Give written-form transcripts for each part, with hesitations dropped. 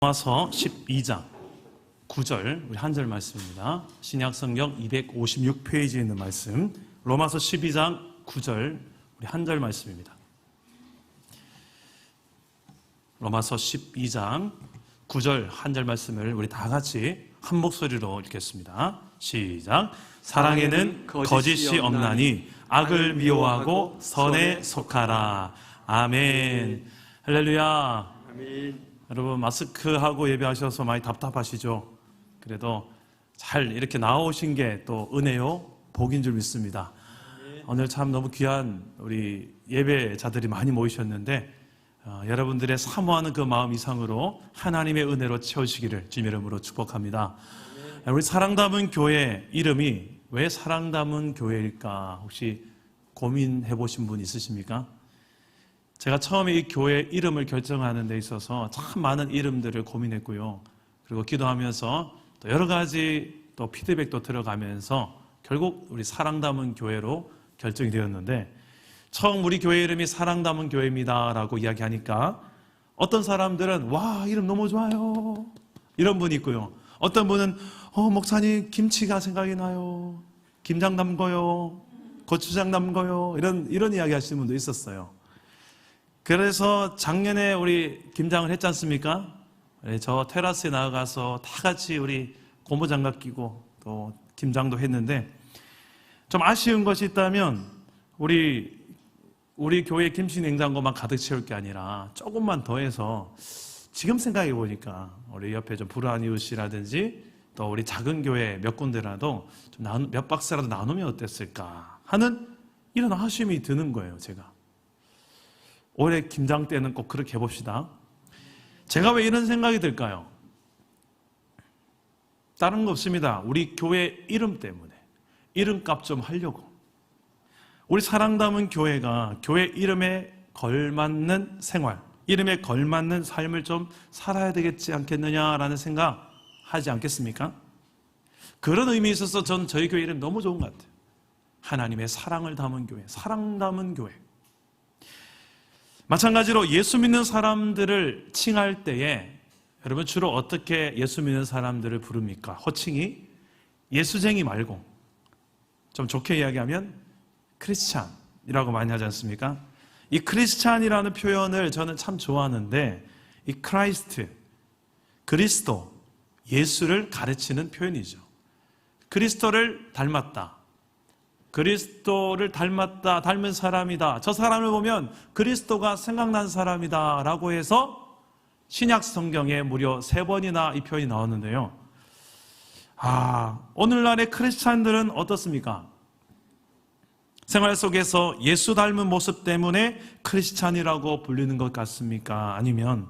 로마서 12장 9절 우리 한 절 말씀입니다. 신약성경 256페이지에 있는 말씀, 로마서 12장 9절 우리 한 절 말씀입니다. 로마서 12장 9절 한 절 말씀을 우리 다 같이 한 목소리로 읽겠습니다. 시작. 사랑에는 거짓이 없나니 악을 미워하고 선에 속하라. 아멘. 할렐루야. 아멘. 여러분, 마스크하고 예배하셔서 많이 답답하시죠? 그래도 잘 이렇게 나오신 게 또 은혜요, 복인 줄 믿습니다. 오늘 참 너무 귀한 우리 예배자들이 많이 모이셨는데 여러분들의 사모하는 그 마음 이상으로 하나님의 은혜로 채우시기를 주님의 이름으로 축복합니다. 우리 사랑담은 교회 이름이 왜 사랑담은 교회일까? 혹시 고민해 보신 분 있으십니까? 제가 처음에 이 교회 이름을 결정하는 데 있어서 참 많은 이름들을 고민했고요. 그리고 기도하면서 또 여러 가지 또 피드백도 들어가면서 결국 우리 사랑 담은 교회로 결정이 되었는데, 처음 우리 교회 이름이 사랑 담은 교회입니다 라고 이야기하니까 어떤 사람들은 와, 이름 너무 좋아요, 이런 분이 있고요. 어떤 분은 목사님 김치가 생각이 나요, 김장 담궈요, 고추장 담궈요, 이런 이야기 하시는 분도 있었어요. 그래서 작년에 우리 김장을 했지 않습니까? 저 테라스에 나가서 다 같이 우리 고무장갑 끼고 또 김장도 했는데, 좀 아쉬운 것이 있다면 우리 교회 김치 냉장고만 가득 채울 게 아니라 조금만 더 해서, 지금 생각해 보니까 우리 옆에 좀 불우한 이웃이라든지 또 우리 작은 교회 몇 군데라도 좀 몇 박스라도 나누면 어땠을까 하는 이런 아쉬움이 드는 거예요. 제가 올해 김장 때는 꼭 그렇게 해봅시다. 제가 왜 이런 생각이 들까요? 다른 거 없습니다. 우리 교회 이름 때문에, 이름값 좀 하려고. 우리 사랑 담은 교회가 교회 이름에 걸맞는 생활, 이름에 걸맞는 삶을 좀 살아야 되겠지 않겠느냐라는 생각 하지 않겠습니까? 그런 의미에 있어서 전 저희 교회 이름 너무 좋은 것 같아요. 하나님의 사랑을 담은 교회, 사랑 담은 교회. 마찬가지로 예수 믿는 사람들을 칭할 때에 여러분 주로 어떻게 예수 믿는 사람들을 부릅니까? 호칭이 예수쟁이 말고 좀 좋게 이야기하면 크리스찬이라고 많이 하지 않습니까? 이 크리스찬이라는 표현을 저는 참 좋아하는데, 이 크라이스트, 그리스도, 예수를 가르치는 표현이죠. 그리스도를 닮았다, 그리스도를 닮았다, 닮은 사람이다, 저 사람을 보면 그리스도가 생각난 사람이다 라고 해서 신약 성경에 무려 3번이나 이 표현이 나왔는데요. 오늘날의 크리스찬들은 어떻습니까? 생활 속에서 예수 닮은 모습 때문에 크리스찬이라고 불리는 것 같습니까? 아니면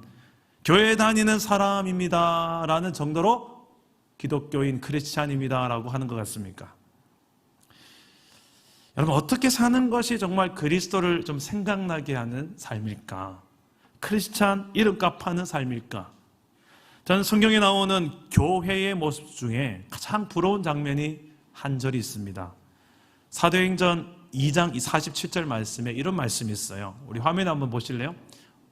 교회 다니는 사람입니다 라는 정도로 기독교인 크리스찬입니다 라고 하는 것 같습니까? 여러분, 어떻게 사는 것이 정말 그리스도를 좀 생각나게 하는 삶일까? 크리스찬 이름값 하는 삶일까? 저는 성경에 나오는 교회의 모습 중에 가장 부러운 장면이 한 절이 있습니다. 사도행전 2장 47절 말씀에 이런 말씀이 있어요. 우리 화면에 한번 보실래요?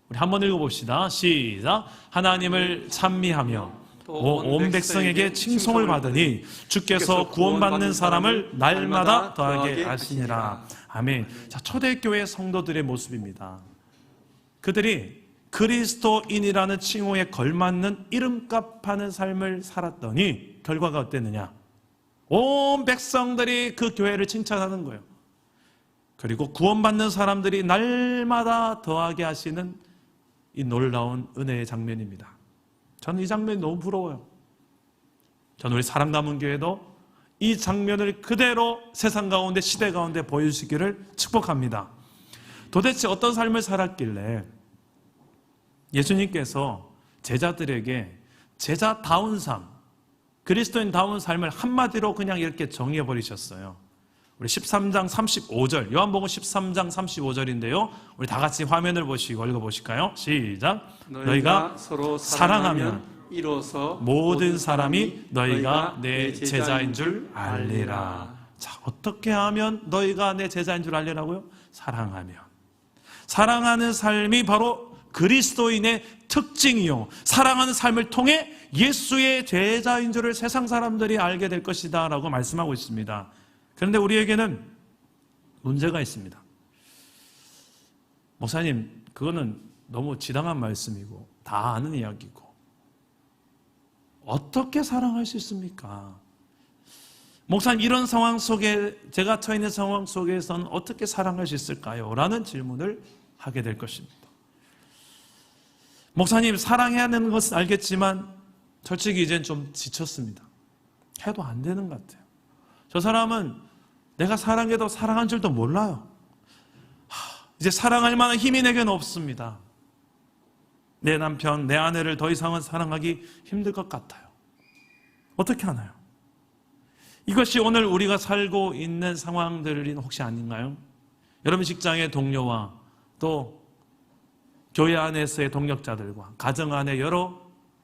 우리 한번 읽어봅시다. 시작. 하나님을 찬미하며 온 백성에게 칭송을 받으니 주께서 구원받는 사람을 날마다 더하게 하시니라. 아멘. 자, 초대교회 성도들의 모습입니다. 그들이 그리스도인이라는 칭호에 걸맞는 이름값 하는 삶을 살았더니 결과가 어땠느냐? 온 백성들이 그 교회를 칭찬하는 거예요. 그리고 구원받는 사람들이 날마다 더하게 하시는 이 놀라운 은혜의 장면입니다. 저는 이 장면이 너무 부러워요. 저는 우리 사랑 담은 교회도 이 장면을 그대로 세상 가운데, 시대 가운데 보여주시기를 축복합니다. 도대체 어떤 삶을 살았길래 예수님께서 제자들에게 제자다운 삶, 그리스도인다운 삶을 한마디로 그냥 이렇게 정의해버리셨어요. 우리 13장 35절, 요한복음 13장 35절인데요. 우리 다 같이 화면을 보시고 읽어보실까요? 시작. 너희가 서로 사랑하면 이로써 모든 사람이 너희가 내 제자인 줄 알리라. 자, 어떻게 하면 너희가 내 제자인 줄 알리라고요? 사랑하면. 사랑하는 삶이 바로 그리스도인의 특징이요, 사랑하는 삶을 통해 예수의 제자인 줄을 세상 사람들이 알게 될 것이다 라고 말씀하고 있습니다. 그런데 우리에게는 문제가 있습니다. 목사님, 그거는 너무 지당한 말씀이고 다 아는 이야기고 어떻게 사랑할 수 있습니까? 목사님, 이런 상황 속에, 제가 처해 있는 상황 속에서는 어떻게 사랑할 수 있을까요? 라는 질문을 하게 될 것입니다. 목사님, 사랑해야 하는 것은 알겠지만 솔직히 이젠 좀 지쳤습니다. 해도 안 되는 것 같아요. 저 사람은 내가 사랑해도 사랑한 줄도 몰라요. 이제 사랑할 만한 힘이 내게는 없습니다. 내 남편, 내 아내를 더 이상은 사랑하기 힘들 것 같아요. 어떻게 하나요? 이것이 오늘 우리가 살고 있는 상황들이 혹시 아닌가요? 여러분 직장의 동료와 또 교회 안에서의 동력자들과 가정 안에 여러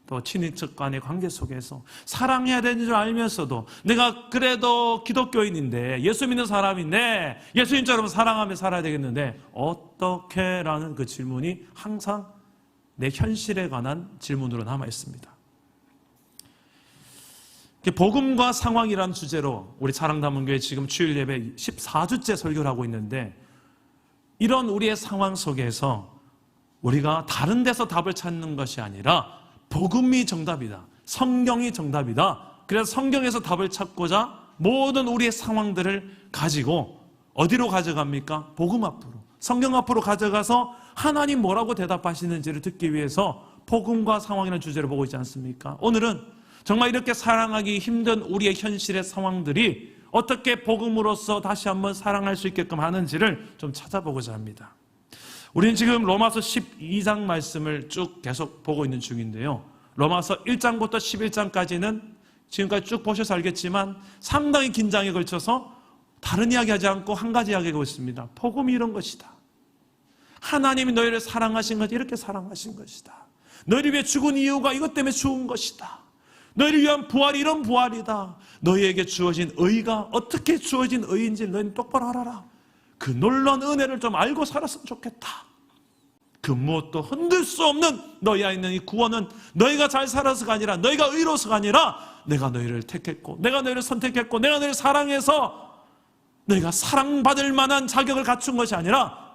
또 친인척 간의 관계 속에서 사랑해야 되는 줄 알면서도 내가 그래도 기독교인인데 예수 믿는 사람인데 예수님처럼 사랑하며 살아야 되겠는데 어떻게? 라는 그 질문이 항상 내 현실에 관한 질문으로 남아 있습니다. 복음과 상황이라는 주제로 우리 사랑담원교회 지금 주일 예배 14주째 설교를 하고 있는데, 이런 우리의 상황 속에서 우리가 다른 데서 답을 찾는 것이 아니라 복음이 정답이다, 성경이 정답이다. 그래서 성경에서 답을 찾고자 모든 우리의 상황들을 가지고 어디로 가져갑니까? 복음 앞으로, 성경 앞으로 가져가서 하나님 뭐라고 대답하시는지를 듣기 위해서 복음과 상황이라는 주제를 보고 있지 않습니까? 오늘은 정말 이렇게 사랑하기 힘든 우리의 현실의 상황들이 어떻게 복음으로서 다시 한번 사랑할 수 있게끔 하는지를 좀 찾아보고자 합니다. 우리는 지금 로마서 12장 말씀을 쭉 계속 보고 있는 중인데요. 로마서 1장부터 11장까지는 지금까지 쭉 보셔서 알겠지만 상당히 긴장에 걸쳐서 다른 이야기하지 않고 한 가지 이야기하고 있습니다. 복음이 이런 것이다. 하나님이 너희를 사랑하신 것, 이렇게 사랑하신 것이다. 너희를 위해 죽은 이유가 이것 때문에 죽은 것이다. 너희를 위한 부활이 이런 부활이다. 너희에게 주어진 의가 어떻게 주어진 의인지 너희는 똑바로 알아라. 그 놀라운 은혜를 좀 알고 살았으면 좋겠다. 그 무엇도 흔들 수 없는 너희 안에 있는 이 구원은 너희가 잘 살아서가 아니라, 너희가 의로서가 아니라 내가 너희를 택했고 내가 너희를 선택했고 내가 너희를 사랑해서 너희가 사랑받을 만한 자격을 갖춘 것이 아니라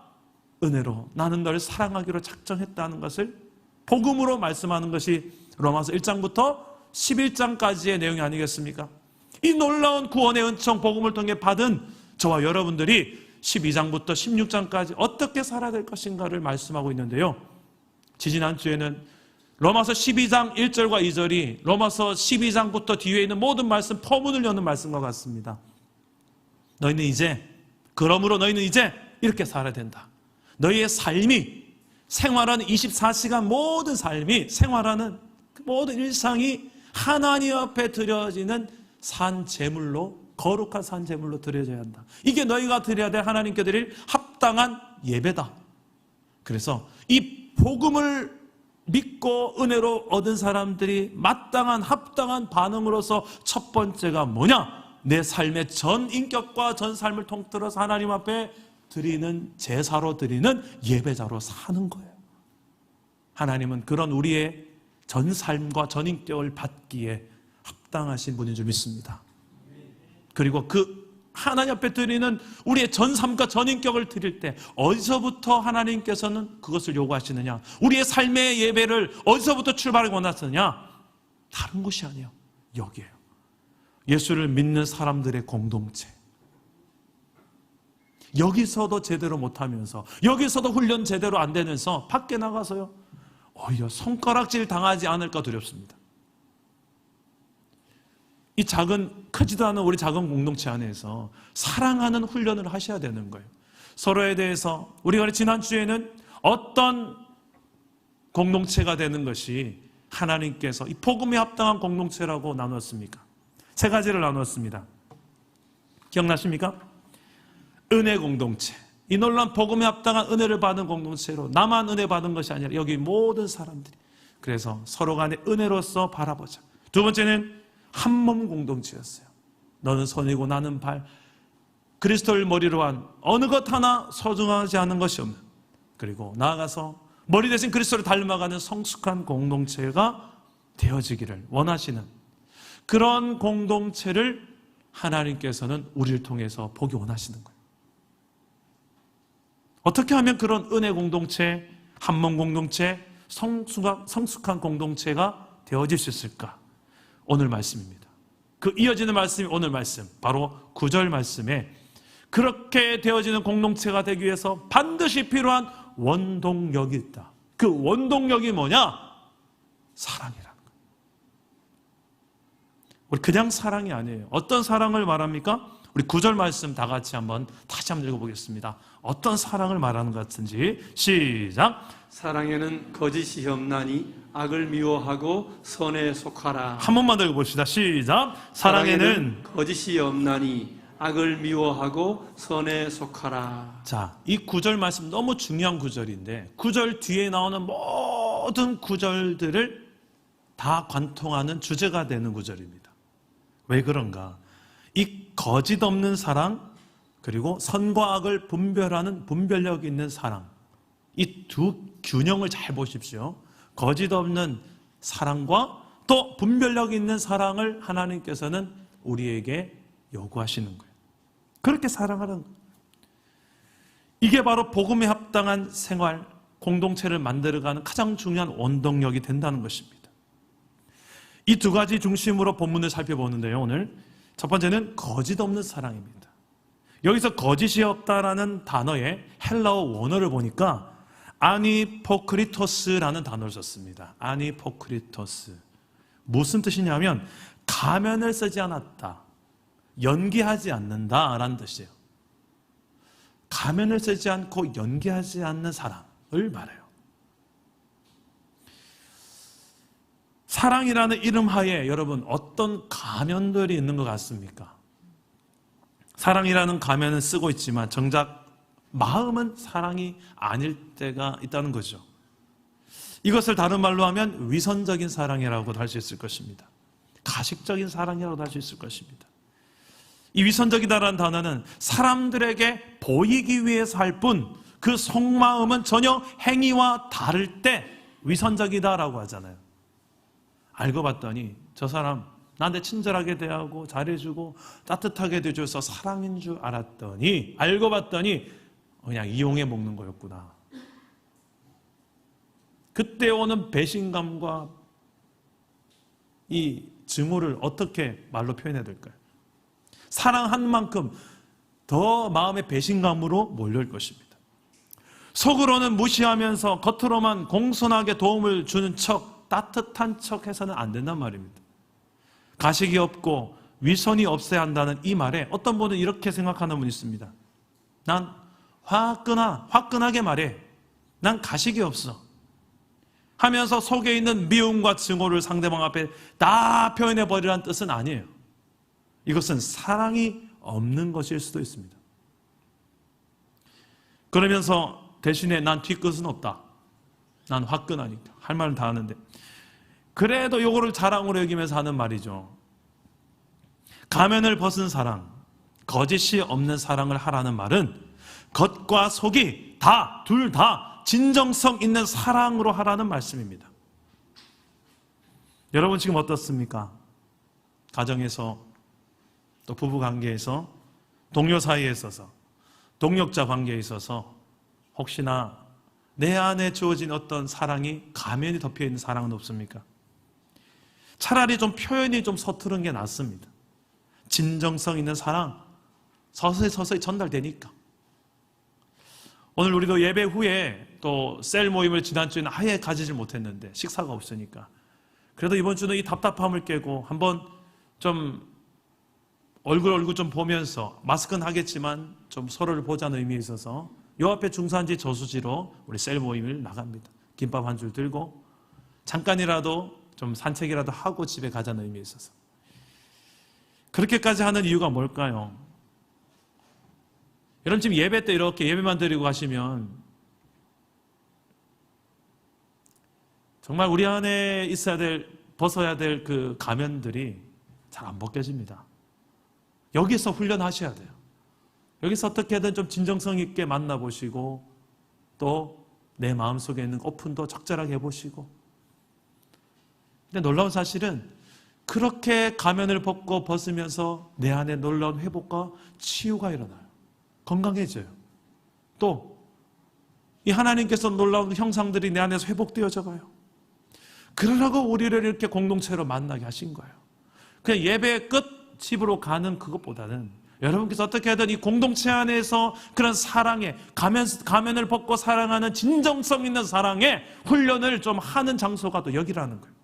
은혜로 나는 너를 사랑하기로 작정했다는 것을 복음으로 말씀하는 것이 로마서 1장부터 11장까지의 내용이 아니겠습니까? 이 놀라운 구원의 은총 복음을 통해 받은 저와 여러분들이 12장부터 16장까지 어떻게 살아야 될 것인가를 말씀하고 있는데요. 지지난주에는 로마서 12장 1절과 2절이 로마서 12장부터 뒤에 있는 모든 말씀 포문을 여는 말씀과 같습니다. 너희는 이제, 그러므로 너희는 이제 이렇게 살아야 된다. 너희의 삶이, 생활하는 24시간 모든 삶이, 생활하는 모든 일상이 하나님 앞에 드려지는 산 제물로, 거룩한 산 제물로 드려져야 한다. 이게 너희가 드려야 될, 하나님께 드릴 합당한 예배다. 그래서 이 복음을 믿고 은혜로 얻은 사람들이 마땅한 합당한 반응으로서 첫 번째가 뭐냐? 내 삶의 전 인격과 전 삶을 통틀어서 하나님 앞에 드리는 제사로 드리는 예배자로 사는 거예요. 하나님은 그런 우리의 전 삶과 전 인격을 받기에 합당하신 분인 줄 믿습니다. 그리고 그 하나님 앞에 드리는 우리의 전 삶과 전 인격을 드릴 때 어디서부터 하나님께서는 그것을 요구하시느냐? 우리의 삶의 예배를 어디서부터 출발하기 원하시느냐? 다른 곳이 아니에요. 여기에요. 예수를 믿는 사람들의 공동체. 여기서도 제대로 못하면서, 여기서도 훈련 제대로 안 되면서 밖에 나가서요, 오히려 손가락질 당하지 않을까 두렵습니다. 이 작은, 크지도 않은 우리 작은 공동체 안에서 사랑하는 훈련을 하셔야 되는 거예요. 서로에 대해서 우리가 지난주에는 어떤 공동체가 되는 것이 하나님께서 이 복음에 합당한 공동체라고 나눴습니까? 세 가지를 나눴습니다. 기억나십니까? 은혜 공동체. 이 놀라운 복음에 합당한 은혜를 받은 공동체로, 나만 은혜 받은 것이 아니라 여기 모든 사람들이, 그래서 서로 간에 은혜로서 바라보자. 두 번째는 한 몸 공동체였어요. 너는 손이고 나는 발, 그리스도를 머리로 한 어느 것 하나 소중하지 않은 것이 없는, 그리고 나아가서 머리 대신 그리스도를 닮아가는 성숙한 공동체가 되어지기를 원하시는 그런 공동체를 하나님께서는 우리를 통해서 보기 원하시는 거예요. 어떻게 하면 그런 은혜 공동체, 한몸 공동체, 성숙한 공동체가 되어질 수 있을까? 오늘 말씀입니다. 그 이어지는 말씀이 오늘 말씀, 바로 9절 말씀에 그렇게 되어지는 공동체가 되기 위해서 반드시 필요한 원동력이 있다. 그 원동력이 뭐냐? 사랑이라는 거예요. 우리 그냥 사랑이 아니에요. 어떤 사랑을 말합니까? 우리 9절 말씀 다 같이 다시 한번 읽어보겠습니다. 어떤 사랑을 말하는 것 같은지 시작. 사랑에는 거짓이 없나니 악을 미워하고 선에 속하라. 한 번만 더 읽어봅시다. 시작. 사랑에는 거짓이 없나니 악을 미워하고 선에 속하라. 자, 이 9절 말씀 너무 중요한 구절인데 9절 뒤에 나오는 모든 구절들을 다 관통하는 주제가 되는 구절입니다. 왜 그런가? 이 거짓 없는 사랑, 그리고 선과 악을 분별하는 분별력 있는 사랑, 이 두 균형을 잘 보십시오. 거짓 없는 사랑과 또 분별력 있는 사랑을 하나님께서는 우리에게 요구하시는 거예요. 그렇게 사랑하는 거예요. 이게 바로 복음에 합당한 생활, 공동체를 만들어가는 가장 중요한 원동력이 된다는 것입니다. 이 두 가지 중심으로 본문을 살펴보는데요. 오늘 첫 번째는 거짓 없는 사랑입니다. 여기서 거짓이 없다라는 단어의 헬라어 원어를 보니까 아니포크리토스라는 단어를 썼습니다. 아니포크리토스. 무슨 뜻이냐면 가면을 쓰지 않았다, 연기하지 않는다라는 뜻이에요. 가면을 쓰지 않고 연기하지 않는 사랑을 말해요. 사랑이라는 이름 하에 여러분 어떤 가면들이 있는 것 같습니까? 사랑이라는 가면은 쓰고 있지만 정작 마음은 사랑이 아닐 때가 있다는 거죠. 이것을 다른 말로 하면 위선적인 사랑이라고도 할 수 있을 것입니다. 가식적인 사랑이라고도 할 수 있을 것입니다. 이 위선적이다라는 단어는 사람들에게 보이기 위해서 할 뿐 그 속마음은 전혀 행위와 다를 때 위선적이다라고 하잖아요. 알고 봤더니 저 사람 나한테 친절하게 대하고 잘해주고 따뜻하게 대줘서 사랑인 줄 알았더니 알고 봤더니 그냥 이용해 먹는 거였구나. 그때 오는 배신감과 이 증오를 어떻게 말로 표현해야 될까요? 사랑한 만큼 더 마음의 배신감으로 몰려올 것입니다. 속으로는 무시하면서 겉으로만 공손하게 도움을 주는 척, 따뜻한 척 해서는 안 된단 말입니다. 가식이 없고 위선이 없어야 한다는 이 말에 어떤 분은 이렇게 생각하는 분이 있습니다. 난 화끈하게 말해. 난 가식이 없어. 하면서 속에 있는 미움과 증오를 상대방 앞에 다 표현해버리라는 뜻은 아니에요. 이것은 사랑이 없는 것일 수도 있습니다. 그러면서 대신에 난 뒤끝은 없다. 난 화끈하니까. 할 말은 다 하는데. 그래도 요거를 자랑으로 여기면서 하는 말이죠. 가면을 벗은 사랑, 거짓이 없는 사랑을 하라는 말은 겉과 속이 둘 다 진정성 있는 사랑으로 하라는 말씀입니다. 여러분 지금 어떻습니까? 가정에서, 또 부부 관계에서, 동료 사이에 있어서, 동력자 관계에 있어서 혹시나 내 안에 주어진 어떤 사랑이 가면이 덮여 있는 사랑은 없습니까? 차라리 좀 표현이 좀 서투른 게 낫습니다. 진정성 있는 사랑 서서히 전달되니까. 오늘 우리도 예배 후에 또 셀 모임을 지난주에는 아예 가지질 못했는데 식사가 없으니까 그래도 이번 주는 이 답답함을 깨고 한번 좀 얼굴 좀 보면서 마스크는 하겠지만 좀 서로를 보자는 의미에 있어서 요 앞에 중산지 저수지로 우리 셀 모임을 나갑니다. 김밥 한 줄 들고 잠깐이라도 좀 산책이라도 하고 집에 가자는 의미에 있어서 그렇게까지 하는 이유가 뭘까요? 여러분 지금 예배 때 이렇게 예배만 드리고 가시면 정말 우리 안에 벗어야 될 그 가면들이 잘 안 벗겨집니다. 여기서 훈련하셔야 돼요. 여기서 어떻게든 좀 진정성 있게 만나보시고 또 내 마음속에 있는 오픈도 적절하게 해보시고. 근데 놀라운 사실은 그렇게 가면을 벗으면서 내 안에 놀라운 회복과 치유가 일어나요. 건강해져요. 또 이 하나님께서 놀라운 형상들이 내 안에서 회복되어져 가요. 그러라고 우리를 이렇게 공동체로 만나게 하신 거예요. 그냥 예배 끝 집으로 가는 그것보다는 여러분께서 어떻게 하든 이 공동체 안에서 그런 사랑에 가면을 벗고 사랑하는 진정성 있는 사랑의 훈련을 좀 하는 장소가 또 여기라는 거예요.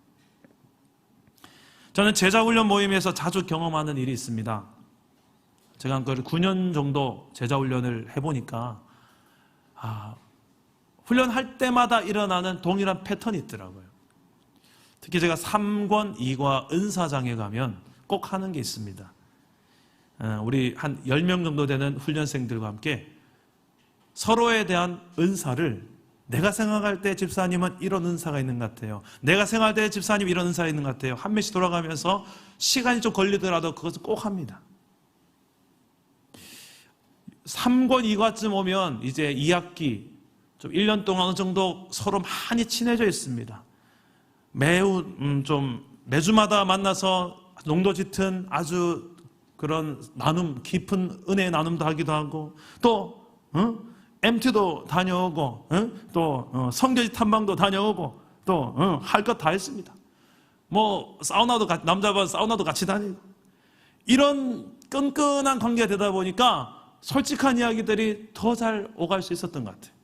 저는 제자훈련 모임에서 자주 경험하는 일이 있습니다. 제가 9년 정도 제자훈련을 해보니까 훈련할 때마다 일어나는 동일한 패턴이 있더라고요. 특히 제가 3권 2과 은사장에 가면 꼭 하는 게 있습니다. 우리 한 10명 정도 되는 훈련생들과 함께 서로에 대한 은사를 내가 생각할 때 집사님은 이런 은사가 있는 것 같아요. 내가 생각할 때 집사님 이런 은사가 있는 것 같아요. 한 명씩 돌아가면서 시간이 좀 걸리더라도 그것을 꼭 합니다. 3권 2과쯤 오면 이제 2학기 좀 1년 동안 어느 정도 서로 많이 친해져 있습니다. 매우 매주마다 만나서 농도 짙은 아주 그런 나눔, 깊은 은혜의 나눔도 하기도 하고, 또 MT도 다녀오고, 또 성교지 탐방도 다녀오고, 또 할 것 다 했습니다. 뭐 사우나도 남자분 사우나도 같이 다니고, 이런 끈끈한 관계가 되다 보니까 솔직한 이야기들이 더 잘 오갈 수 있었던 것 같아요.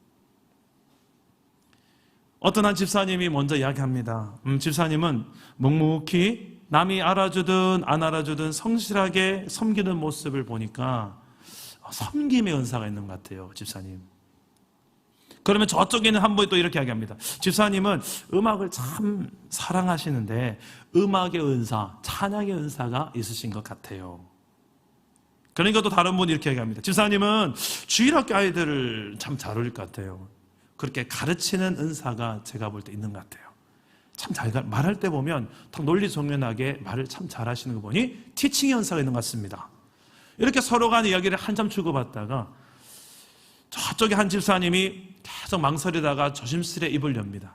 어떤 한 집사님이 먼저 이야기합니다. 집사님은 묵묵히 남이 알아주든 안 알아주든 성실하게 섬기는 모습을 보니까 섬김의 은사가 있는 것 같아요, 집사님. 그러면 저쪽에는 한 분 또 이렇게 이야기합니다. 집사님은 음악을 참 사랑하시는데 음악의 은사, 찬양의 은사가 있으신 것 같아요. 그러니까 또 다른 분이 이렇게 얘기합니다. 집사님은 주일학교 아이들을 참 잘 어울릴 것 같아요. 그렇게 가르치는 은사가 제가 볼 때 있는 것 같아요. 참 잘 말할 때 보면 탁 논리정연하게 말을 참 잘하시는 거 보니 티칭의 은사가 있는 것 같습니다. 이렇게 서로 간의 이야기를 한참 주고받다가 저쪽에 한 집사님이 계속 망설이다가 조심스레 입을 엽니다.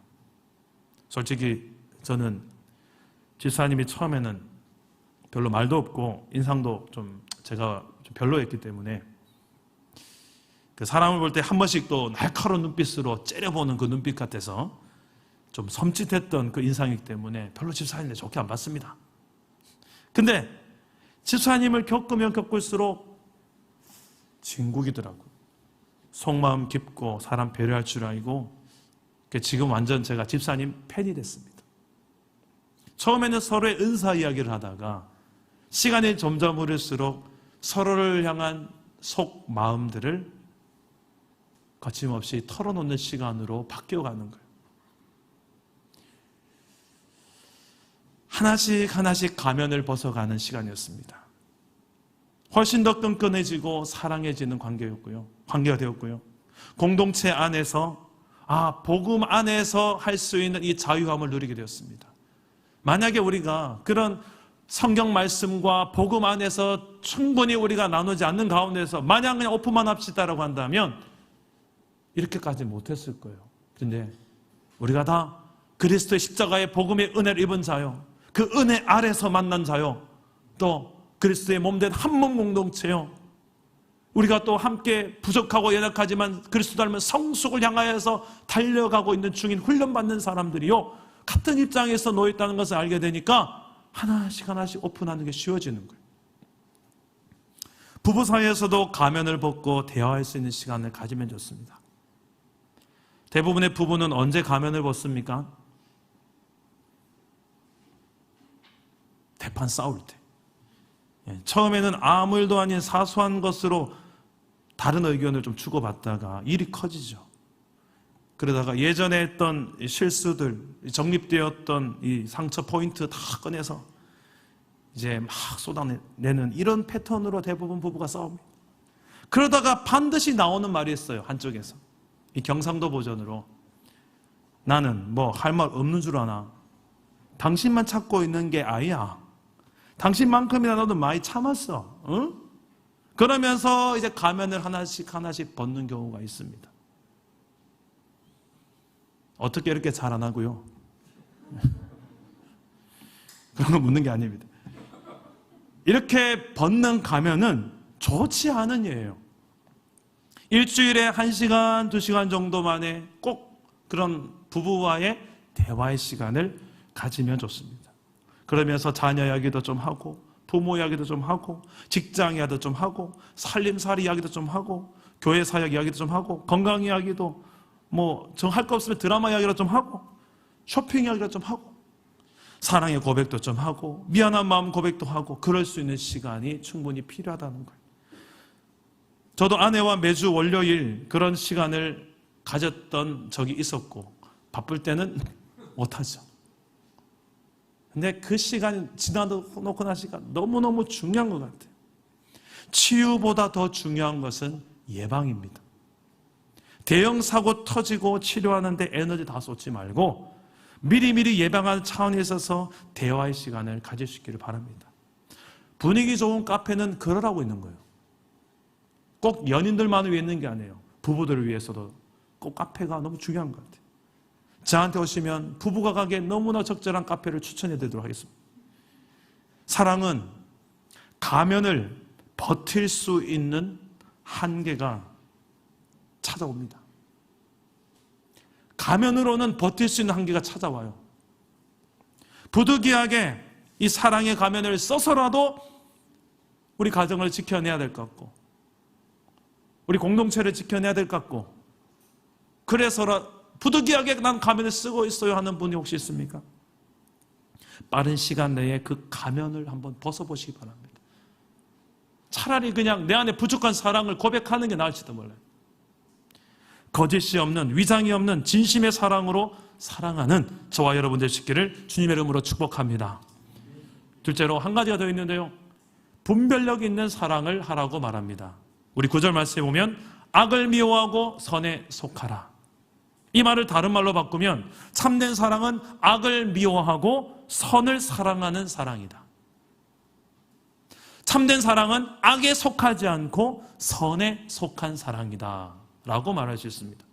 솔직히 저는 집사님이 처음에는 별로 말도 없고 인상도 좀 제가 좀 별로였기 때문에 그 사람을 볼 때 한 번씩 또 날카로운 눈빛으로 째려보는 그 눈빛 같아서 좀 섬찟했던 그 인상이기 때문에 별로 집사님을 좋게 안 봤습니다. 근데 집사님을 겪으면 겪을수록 진국이더라고요. 속마음 깊고 사람 배려할 줄 알고 지금 완전 제가 집사님 팬이 됐습니다. 처음에는 서로의 은사 이야기를 하다가 시간이 점점 흐를수록 서로를 향한 속 마음들을 거침없이 털어놓는 시간으로 바뀌어가는 거예요. 하나씩 가면을 벗어가는 시간이었습니다. 훨씬 더 끈끈해지고 사랑해지는 관계가 되었고요. 공동체 안에서 복음 안에서 할 수 있는 이 자유함을 누리게 되었습니다. 만약에 우리가 그런 성경 말씀과 복음 안에서 충분히 우리가 나누지 않는 가운데서 마냥 그냥 오픈만 합시다라고 한다면 이렇게까지 못했을 거예요. 그런데 우리가 다 그리스도의 십자가의 복음의 은혜를 입은 자요, 그 은혜 아래서 만난 자요, 또 그리스도의 몸된 한 몸 공동체요, 우리가 또 함께 부족하고 연약하지만 그리스도 닮은 성숙을 향하여서 달려가고 있는 중인 훈련받는 사람들이요, 같은 입장에서 놓여 있다는 것을 알게 되니까 하나씩 오픈하는 게 쉬워지는 거예요. 부부 사이에서도 가면을 벗고 대화할 수 있는 시간을 가지면 좋습니다. 대부분의 부부는 언제 가면을 벗습니까? 대판 싸울 때. 처음에는 아무 일도 아닌 사소한 것으로 다른 의견을 좀 주고받다가 일이 커지죠. 그러다가 예전에 했던 실수들, 정립되었던 이 상처 포인트 다 꺼내서 이제 막 쏟아내는 이런 패턴으로 대부분 부부가 싸웁니다. 그러다가 반드시 나오는 말이 있어요, 한쪽에서. 이 경상도 버전으로, 나는 뭐 할 말 없는 줄 아나? 당신만 찾고 있는 게 아니야. 당신만큼이나 너도 많이 참았어. 응? 그러면서 이제 가면을 하나씩 벗는 경우가 있습니다. 어떻게 이렇게 자라나고요? 그런 거 묻는 게 아닙니다. 이렇게 벗는 가면은 좋지 않은 예예요. 일주일에 1시간, 2시간 정도 만에 꼭 그런 부부와의 대화의 시간을 가지면 좋습니다. 그러면서 자녀 이야기도 좀 하고, 부모 이야기도 좀 하고, 직장 이야기도 좀 하고, 살림살이 이야기도 좀 하고, 교회 사역 이야기도 좀 하고, 건강 이야기도 뭐 정 할 거 없으면 드라마 이야기도 좀 하고, 쇼핑 이야기도 좀 하고, 사랑의 고백도 좀 하고, 미안한 마음 고백도 하고, 그럴 수 있는 시간이 충분히 필요하다는 거예요. 저도 아내와 매주 월요일 그런 시간을 가졌던 적이 있었고, 바쁠 때는 못하죠. 근데 그 시간이 지나놓고 나시니까 너무너무 중요한 것 같아요. 치유보다 더 중요한 것은 예방입니다. 대형 사고 터지고 치료하는데 에너지 다 쏟지 말고 미리미리 예방하는 차원에 있어서 대화의 시간을 가질 수 있기를 바랍니다. 분위기 좋은 카페는 그러라고 있는 거예요. 꼭 연인들만을 위해 있는 게 아니에요. 부부들을 위해서도 꼭 카페가 너무 중요한 것 같아요. 저한테 오시면 부부가 가기에 너무나 적절한 카페를 추천해 드리도록 하겠습니다. 사랑은 가면을 버틸 수 있는 한계가 찾아옵니다. 가면으로는 버틸 수 있는 한계가 찾아와요. 부득이하게 이 사랑의 가면을 써서라도 우리 가정을 지켜내야 될 것 같고, 우리 공동체를 지켜내야 될 것 같고, 그래서 부득이하게 난 가면을 쓰고 있어요 하는 분이 혹시 있습니까? 빠른 시간 내에 그 가면을 한번 벗어보시기 바랍니다. 차라리 그냥 내 안에 부족한 사랑을 고백하는 게 나을지도 몰라요. 거짓이 없는, 위장이 없는 진심의 사랑으로 사랑하는 저와 여러분들 되시기를 주님의 이름으로 축복합니다. 둘째로 한 가지가 더 있는데요, 분별력 있는 사랑을 하라고 말합니다. 우리 9절 말씀에 보면 악을 미워하고 선에 속하라. 이 말을 다른 말로 바꾸면 참된 사랑은 악을 미워하고 선을 사랑하는 사랑이다. 참된 사랑은 악에 속하지 않고 선에 속한 사랑이다 라고 말할 수 있습니다.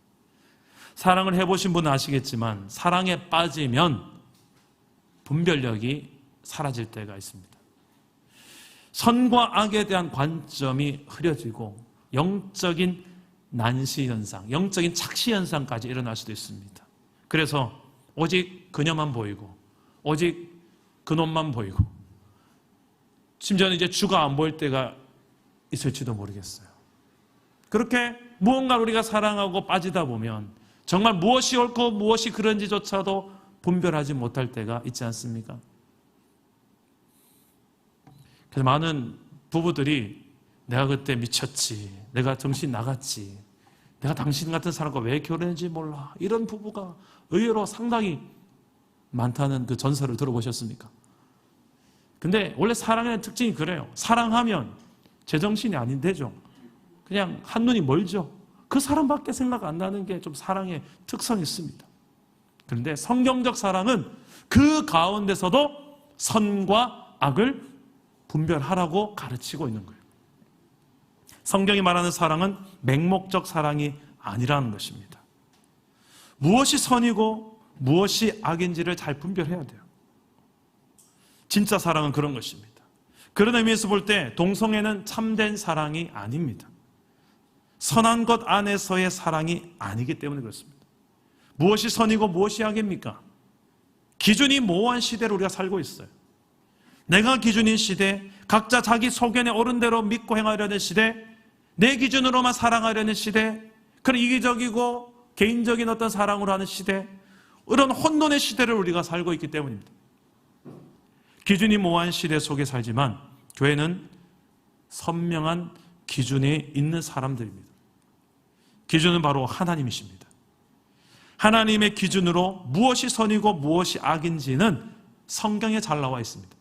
사랑을 해보신 분은 아시겠지만 사랑에 빠지면 분별력이 사라질 때가 있습니다. 선과 악에 대한 관점이 흐려지고 영적인 난시 현상, 영적인 착시 현상까지 일어날 수도 있습니다. 그래서 오직 그녀만 보이고 오직 그놈만 보이고 심지어는 이제 주가 안 보일 때가 있을지도 모르겠어요. 그렇게 무언가를 우리가 사랑하고 빠지다 보면 정말 무엇이 옳고 무엇이 그런지조차도 분별하지 못할 때가 있지 않습니까? 그래서 많은 부부들이 내가 그때 미쳤지, 내가 정신 나갔지, 내가 당신 같은 사람과 왜 결혼했는지 몰라, 이런 부부가 의외로 상당히 많다는 그 전설을 들어보셨습니까? 근데 원래 사랑의 특징이 그래요. 사랑하면 제정신이 아닌데죠. 그냥 한눈이 멀죠. 그 사람밖에 생각 안 나는 게 좀 사랑의 특성이 있습니다. 그런데 성경적 사랑은 그 가운데서도 선과 악을 분별하라고 가르치고 있는 거예요. 성경이 말하는 사랑은 맹목적 사랑이 아니라는 것입니다. 무엇이 선이고 무엇이 악인지를 잘 분별해야 돼요. 진짜 사랑은 그런 것입니다. 그런 의미에서 볼 때 동성애는 참된 사랑이 아닙니다. 선한 것 안에서의 사랑이 아니기 때문에 그렇습니다. 무엇이 선이고 무엇이 악입니까? 기준이 모호한 시대를 우리가 살고 있어요. 내가 기준인 시대, 각자 자기 소견에 옳은 대로 믿고 행하려는 시대, 내 기준으로만 사랑하려는 시대, 그런 이기적이고 개인적인 어떤 사랑으로 하는 시대, 이런 혼돈의 시대를 우리가 살고 있기 때문입니다. 기준이 모호한 시대 속에 살지만 교회는 선명한 기준이 있는 사람들입니다. 기준은 바로 하나님이십니다. 하나님의 기준으로 무엇이 선이고 무엇이 악인지는 성경에 잘 나와 있습니다.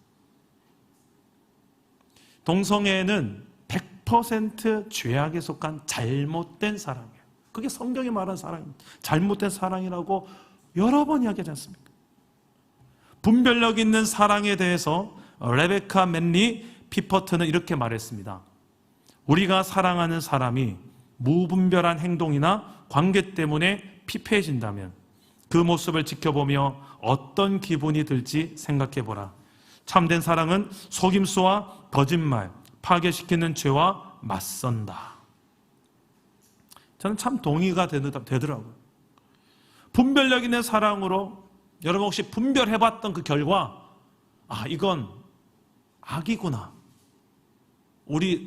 동성애는 100% 죄악에 속한 잘못된 사랑이에요. 그게 성경이 말하는 사랑입니다. 잘못된 사랑이라고 여러 번 이야기하지 않습니까? 분별력 있는 사랑에 대해서 레베카 맨리 피퍼트는 이렇게 말했습니다. 우리가 사랑하는 사람이 무분별한 행동이나 관계 때문에 피폐해진다면 그 모습을 지켜보며 어떤 기분이 들지 생각해보라. 참된 사랑은 속임수와 거짓말, 파괴시키는 죄와 맞선다. 저는 참 동의가 되더라고요. 분별력 있는 사랑으로 여러분 혹시 분별해봤던 그 결과, 이건 악이구나.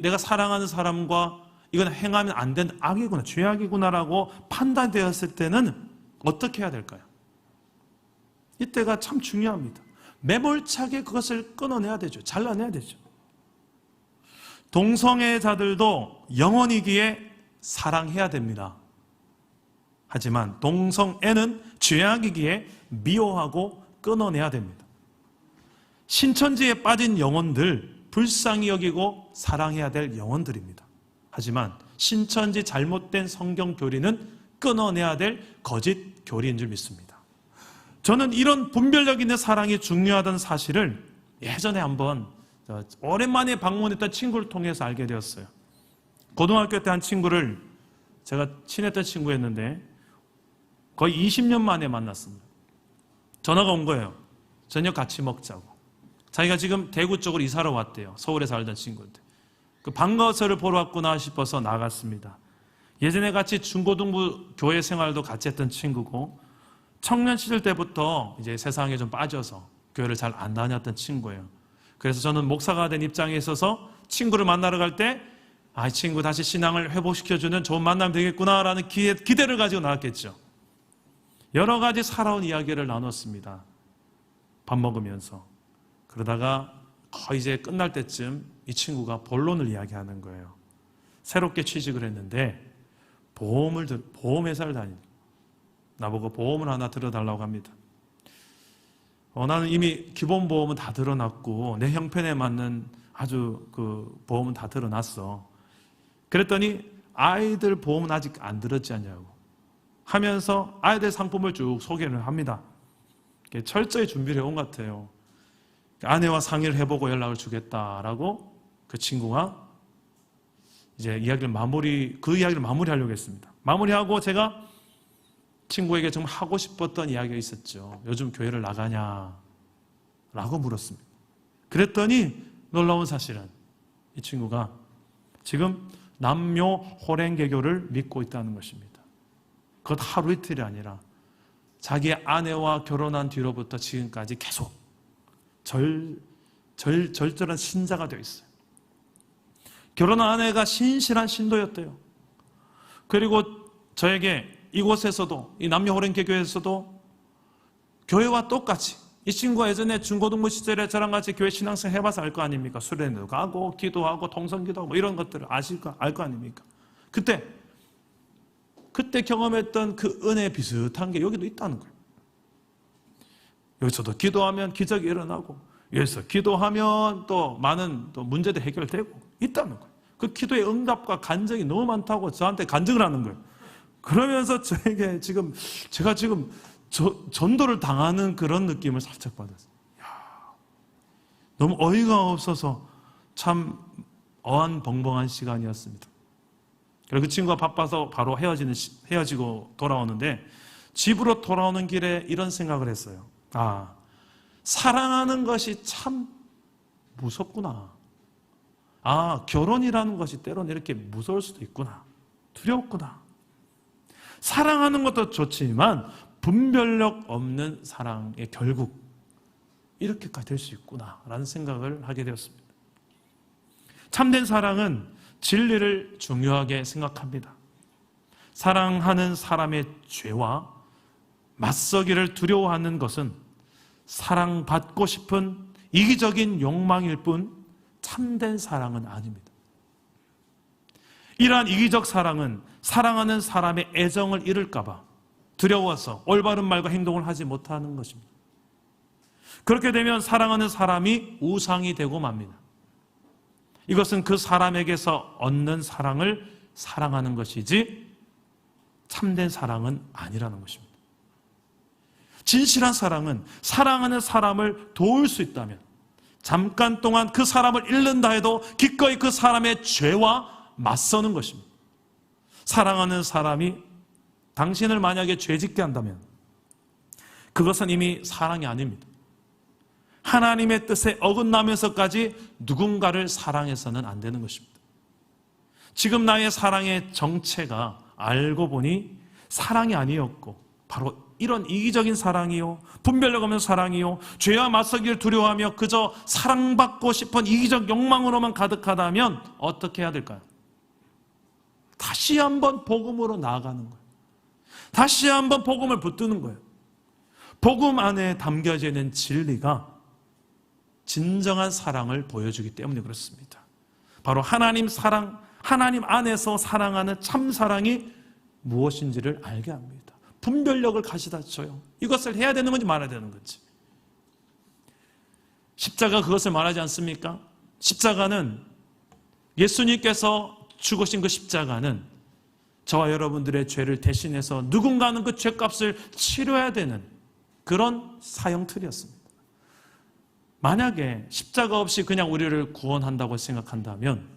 내가 사랑하는 사람과 이건 행하면 안 되는 악이구나, 죄악이구나라고 판단되었을 때는 어떻게 해야 될까요? 이때가 참 중요합니다. 매몰차게 그것을 끊어내야 되죠. 잘라내야 되죠. 동성애자들도 영혼이기에 사랑해야 됩니다. 하지만 동성애는 죄악이기에 미워하고 끊어내야 됩니다. 신천지에 빠진 영혼들 불쌍히 여기고 사랑해야 될 영혼들입니다. 하지만 신천지 잘못된 성경 교리는 끊어내야 될 거짓 교리인 줄 믿습니다. 저는 이런 분별력 있는 사랑이 중요하다는 사실을 예전에 한번 오랜만에 방문했던 친구를 통해서 알게 되었어요. 고등학교 때 한 친구를 제가 친했던 친구였는데 거의 20년 만에 만났습니다. 전화가 온 거예요. 저녁 같이 먹자고. 자기가 지금 대구 쪽으로 이사를 왔대요. 서울에 살던 친구인데. 그 반가워서를 보러 왔구나 싶어서 나갔습니다. 예전에 같이 중고등부 교회 생활도 같이 했던 친구고 청년 시절 때부터 이제 세상에 좀 빠져서 교회를 잘 안 다녔던 친구예요. 그래서 저는 목사가 된 입장에 있어서 친구를 만나러 갈 때 이 친구 다시 신앙을 회복시켜주는 좋은 만남 되겠구나라는 기대를 가지고 나왔겠죠. 여러 가지 살아온 이야기를 나눴습니다. 밥 먹으면서. 그러다가 거의 이제 끝날 때쯤 이 친구가 본론을 이야기하는 거예요. 새롭게 취직을 했는데 보험회사를 다니는, 나보고 보험을 하나 들어달라고 합니다. 나는 이미 기본보험은 다 들어놨고 내 형편에 맞는 아주 그 보험은 다 들어놨어. 그랬더니 아이들 보험은 아직 안 들었지 않냐고 하면서 아이들 상품을 쭉 소개를 합니다. 철저히 준비를 해온 것 같아요. 아내와 상의를 해보고 연락을 주겠다라고 그 친구가 이제 그 이야기를 마무리하려고 했습니다. 마무리하고 제가 친구에게 정말 하고 싶었던 이야기가 있었죠. 요즘 교회를 나가냐? 라고 물었습니다. 그랬더니 놀라운 사실은 이 친구가 지금 남묘 호랭개교를 믿고 있다는 것입니다. 그것 하루 이틀이 아니라 자기의 아내와 결혼한 뒤로부터 지금까지 계속 절절한 신자가 되어 있어요. 결혼한 아내가 신실한 신도였대요. 그리고 저에게 이곳에서도, 이 남녀호랭개교에서도 교회와 똑같이, 이 친구가 예전에 중고등부 시절에 저랑 같이 교회 신앙생활 해봐서 알 거 아닙니까? 수련회도 가고 기도하고 통성기도하고 이런 것들을 알 거 아닙니까? 그때 경험했던 그 은혜 비슷한 게 여기도 있다는 거예요. 여기서도 기도하면 기적이 일어나고, 여기서 기도하면 또 많은 또 문제도 해결되고 있다는 거예요. 그 기도의 응답과 간증이 너무 많다고 저한테 간증을 하는 거예요. 그러면서 제가 지금 전도를 당하는 그런 느낌을 살짝 받았어요. 너무 어이가 없어서 참 어안벙벙한 시간이었습니다. 그리고 그 친구가 바빠서 바로 헤어지고 돌아오는데 집으로 돌아오는 길에 이런 생각을 했어요. 사랑하는 것이 참 무섭구나. 결혼이라는 것이 때로는 이렇게 무서울 수도 있구나. 두렵구나. 사랑하는 것도 좋지만 분별력 없는 사랑의 결국 이렇게까지 될 수 있구나라는 생각을 하게 되었습니다. 참된 사랑은 진리를 중요하게 생각합니다. 사랑하는 사람의 죄와 맞서기를 두려워하는 것은 사랑받고 싶은 이기적인 욕망일 뿐 참된 사랑은 아닙니다. 이러한 이기적 사랑은 사랑하는 사람의 애정을 잃을까 봐 두려워서 올바른 말과 행동을 하지 못하는 것입니다. 그렇게 되면 사랑하는 사람이 우상이 되고 맙니다. 이것은 그 사람에게서 얻는 사랑을 사랑하는 것이지 참된 사랑은 아니라는 것입니다. 진실한 사랑은 사랑하는 사람을 도울 수 있다면 잠깐 동안 그 사람을 잃는다 해도 기꺼이 그 사람의 죄와 맞서는 것입니다. 사랑하는 사람이 당신을 만약에 죄짓게 한다면 그것은 이미 사랑이 아닙니다. 하나님의 뜻에 어긋나면서까지 누군가를 사랑해서는 안 되는 것입니다. 지금 나의 사랑의 정체가 알고 보니 사랑이 아니었고 바로 이런 이기적인 사랑이요, 분별력 없는 사랑이요, 죄와 맞서기를 두려워하며 그저 사랑받고 싶은 이기적 욕망으로만 가득하다면 어떻게 해야 될까요? 다시 한번 복음으로 나아가는 거예요. 다시 한번 복음을 붙드는 거예요. 복음 안에 담겨져 있는 진리가 진정한 사랑을 보여주기 때문에 그렇습니다. 바로 하나님 사랑, 하나님 안에서 사랑하는 참 사랑이 무엇인지를 알게 합니다. 분별력을 가시다 줘요. 이것을 해야 되는 건지 말아야 되는 건지. 십자가 그것을 말하지 않습니까? 십자가는 예수님께서 죽으신 그 십자가는 저와 여러분들의 죄를 대신해서 누군가는 그 죄값을 치러야 되는 그런 사형틀이었습니다. 만약에 십자가 없이 그냥 우리를 구원한다고 생각한다면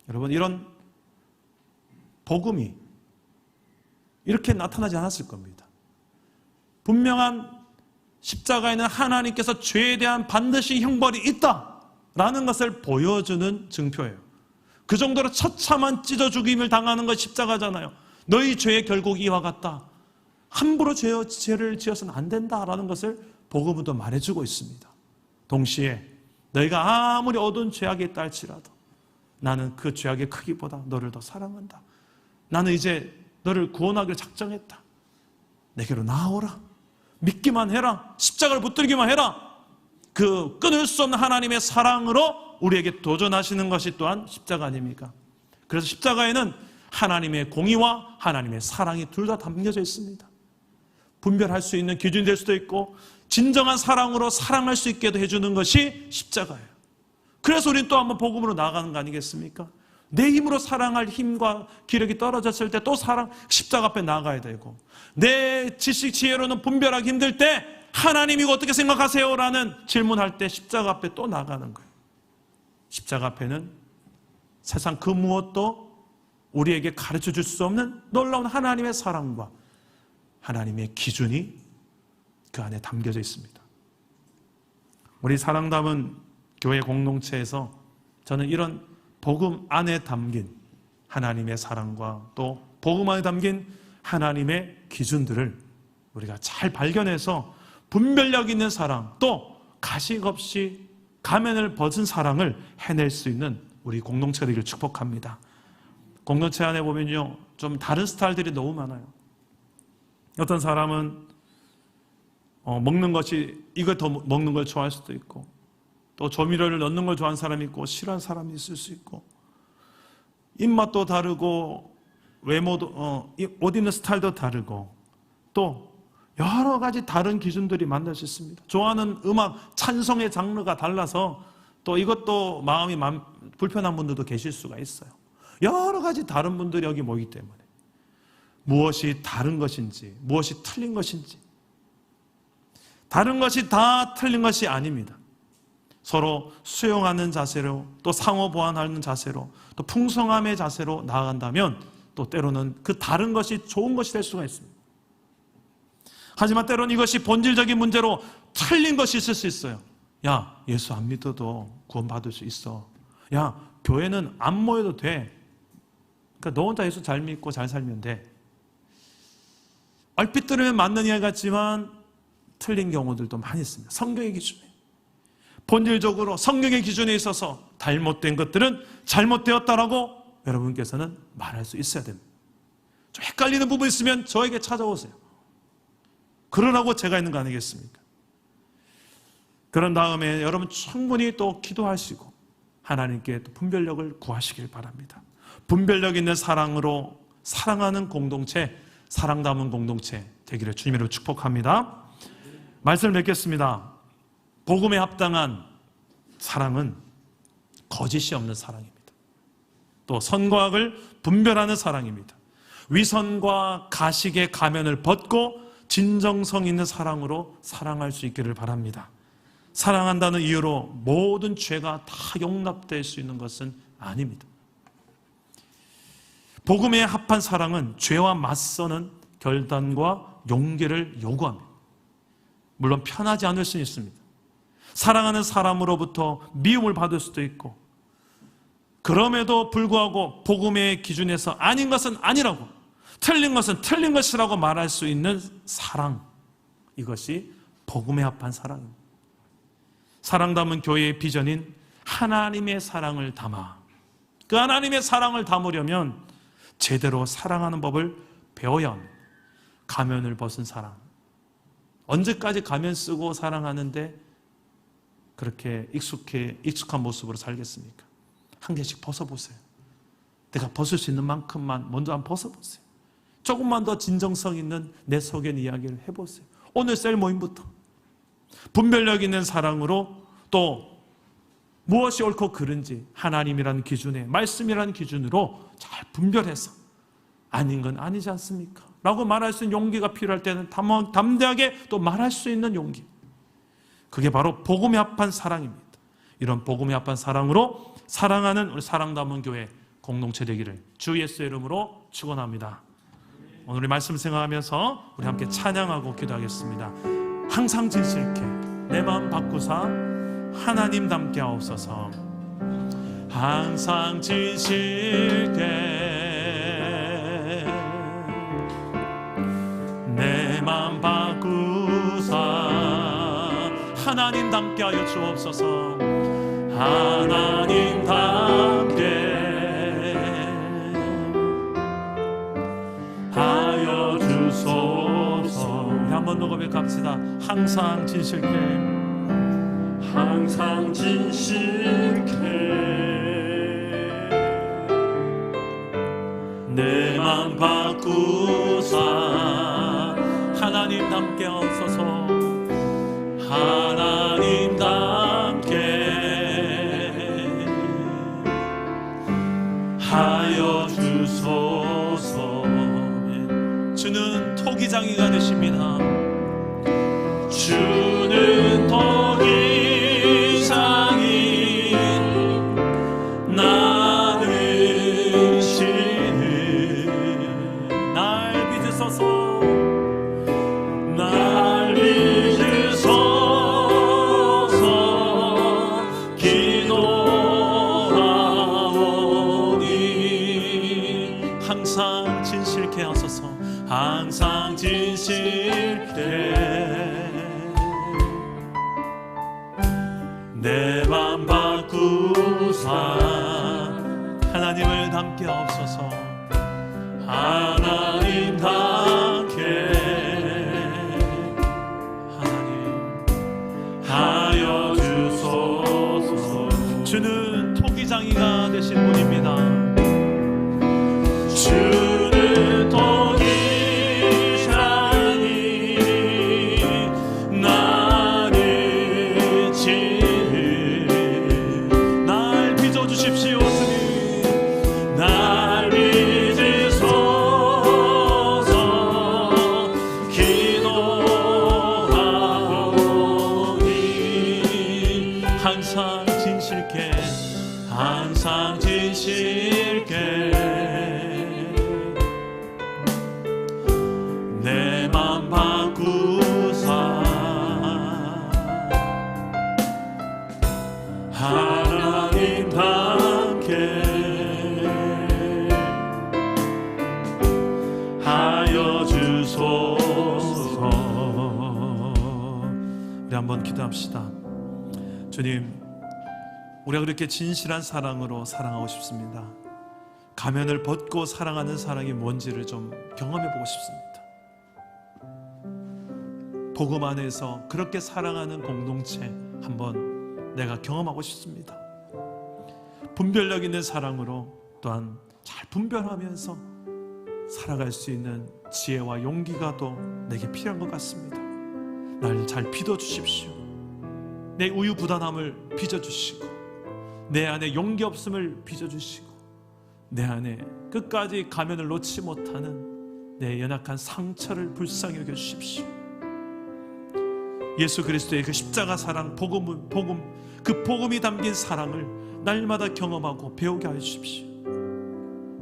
여러분 이런 복음이 이렇게 나타나지 않았을 겁니다. 분명한 십자가에는 하나님께서 죄에 대한 반드시 형벌이 있다라는 것을 보여주는 증표예요. 그 정도로 처참한 찢어 죽임을 당하는 것이 십자가잖아요. 너희 죄의 결국 이와 같다. 함부로 죄를 지어서는 안 된다라는 것을 복음은 또 말해주고 있습니다. 동시에 너희가 아무리 어두운 죄악에 있다 할지라도 나는 그 죄악의 크기보다 너를 더 사랑한다. 나는 이제 너를 구원하기를 작정했다. 내게로 나오라. 믿기만 해라. 십자가를 붙들기만 해라. 그 끊을 수 없는 하나님의 사랑으로 우리에게 도전하시는 것이 또한 십자가 아닙니까? 그래서 십자가에는 하나님의 공의와 하나님의 사랑이 둘 다 담겨져 있습니다. 분별할 수 있는 기준이 될 수도 있고 진정한 사랑으로 사랑할 수 있게도 해주는 것이 십자가예요. 그래서 우리는 또 한번 복음으로 나아가는 거 아니겠습니까? 내 힘으로 사랑할 힘과 기력이 떨어졌을 때 또 십자가 앞에 나아가야 되고 내 지식 지혜로는 분별하기 힘들 때 하나님 이거 어떻게 생각하세요? 라는 질문할 때 십자가 앞에 또 나가는 거예요. 십자가 앞에는 세상 그 무엇도 우리에게 가르쳐 줄 수 없는 놀라운 하나님의 사랑과 하나님의 기준이 그 안에 담겨져 있습니다. 우리 사랑 담은 교회 공동체에서 저는 이런 복음 안에 담긴 하나님의 사랑과 또 복음 안에 담긴 하나님의 기준들을 우리가 잘 발견해서 분별력 있는 사랑 또 가식 없이 가면을 벗은 사랑을 해낼 수 있는 우리 공동체가 되기를 축복합니다. 공동체 안에 보면요 좀 다른 스타일들이 너무 많아요. 어떤 사람은 먹는 것이 이걸 더 먹는 걸 좋아할 수도 있고 또 조미료를 넣는 걸 좋아하는 사람이 있고 싫어하는 사람이 있을 수 있고 입맛도 다르고 외모도 옷 입는 스타일도 다르고 또 여러 가지 다른 기준들이 만날 수 있습니다. 좋아하는 음악 찬송의 장르가 달라서 또 이것도 마음이 불편한 분들도 계실 수가 있어요. 여러 가지 다른 분들이 여기 모이기 때문에 무엇이 다른 것인지 무엇이 틀린 것인지 다른 것이 다 틀린 것이 아닙니다. 서로 수용하는 자세로 또 상호 보완하는 자세로 또 풍성함의 자세로 나아간다면 또 때로는 그 다른 것이 좋은 것이 될 수가 있습니다. 하지만 때로는 이것이 본질적인 문제로 틀린 것이 있을 수 있어요. 야, 예수 안 믿어도 구원받을 수 있어. 야, 교회는 안 모여도 돼. 그러니까 너 혼자 예수 잘 믿고 잘 살면 돼. 얼핏 들으면 맞는 이야기 같지만 틀린 경우들도 많이 있습니다. 성경의 기준에. 본질적으로 성경의 기준에 있어서 잘못된 것들은 잘못되었다라고 여러분께서는 말할 수 있어야 됩니다. 좀 헷갈리는 부분 있으면 저에게 찾아오세요. 그러라고 제가 있는 거 아니겠습니까? 그런 다음에 여러분 충분히 또 기도하시고 하나님께 또 분별력을 구하시길 바랍니다. 분별력 있는 사랑으로 사랑하는 공동체, 사랑 담은 공동체 되기를 주님으로 축복합니다. 말씀을 맺겠습니다. 복음에 합당한 사랑은 거짓이 없는 사랑입니다. 또 선과 악을 분별하는 사랑입니다. 위선과 가식의 가면을 벗고 진정성 있는 사랑으로 사랑할 수 있기를 바랍니다. 사랑한다는 이유로 모든 죄가 다 용납될 수 있는 것은 아닙니다. 복음에 합한 사랑은 죄와 맞서는 결단과 용기를 요구합니다. 물론 편하지 않을 수 있습니다. 사랑하는 사람으로부터 미움을 받을 수도 있고, 그럼에도 불구하고 복음의 기준에서 아닌 것은 아니라고, 틀린 것은 틀린 것이라고 말할 수 있는 사랑, 이것이 복음에 합한 사랑입니다. 사랑 담은 교회의 비전인 하나님의 사랑을 담아, 그 하나님의 사랑을 담으려면 제대로 사랑하는 법을 배워야 합니다. 가면을 벗은 사랑. 언제까지 가면 쓰고 사랑하는데 그렇게 익숙한 모습으로 살겠습니까? 한 개씩 벗어보세요. 내가 벗을 수 있는 만큼만 먼저 한번 벗어보세요. 조금만 더 진정성 있는 내 속의 이야기를 해보세요. 오늘 셀 모임부터 분별력 있는 사랑으로, 또 무엇이 옳고 그른지 하나님이라는 기준에, 말씀이라는 기준으로 잘 분별해서 아닌 건 아니지 않습니까? 라고 말할 수 있는 용기가 필요할 때는 담대하게 또 말할 수 있는 용기, 그게 바로 복음에 합한 사랑입니다. 이런 복음에 합한 사랑으로 사랑하는 우리 사랑 담은 교회 공동체 되기를 주 예수의 이름으로 축원합니다. 오늘 말씀 생각하면서 우리 함께 찬양하고 기도하겠습니다. 항상 진실케 내 마음 바꾸사 하나님 닮게 하옵소서. 항상 진실케 내 마음 바꾸사 하나님 닮게 하여 주옵소서. 하나님 닮게 하여 주소서. 우리 한번 더 고백합시다. 항상 진실케 항상 진실케 내 맘 바꾸사 하나님 닮게 하옵소서. 하나님 닮게 하여 주소서. 주는 토기장이가 되십니다. 주는 토기장이 나는 신은 날 빚으소서. 날 빚으소서. 기도하오니 항상 진실케 하소서. 항상 진실케 내 맘 바꾸사 하나님을 닮게 하옵소서. 하나님 닮게 하나님 하여 주소서. 주는 토기장이가 되신 분입니다. 주는 토기장이 나를 지는 날 빚어주십시오. 주님 날 빚으소서. 기도하오니 항상 진실케 항상 진실케 내 맘 바꾸사 하나님 닮게 하여 주소서. 우리 한번 기도합시다. 주님, 우리가 그렇게 진실한 사랑으로 사랑하고 싶습니다. 가면을 벗고 사랑하는 사랑이 뭔지를 좀 경험해보고 싶습니다. 복음 안에서 그렇게 사랑하는 공동체 한번 내가 경험하고 싶습니다. 분별력 있는 사랑으로 또한 잘 분별하면서 살아갈 수 있는 지혜와 용기가 또 내게 필요한 것 같습니다. 날 잘 빚어주십시오. 내 우유부단함을 빚어주시고 내 안에 용기 없음을 빚어주시고 내 안에 끝까지 가면을 놓지 못하는 내 연약한 상처를 불쌍히 여겨주십시오. 예수 그리스도의 그 십자가 사랑, 그 복음이 담긴 사랑을 날마다 경험하고 배우게 하여 주십시오.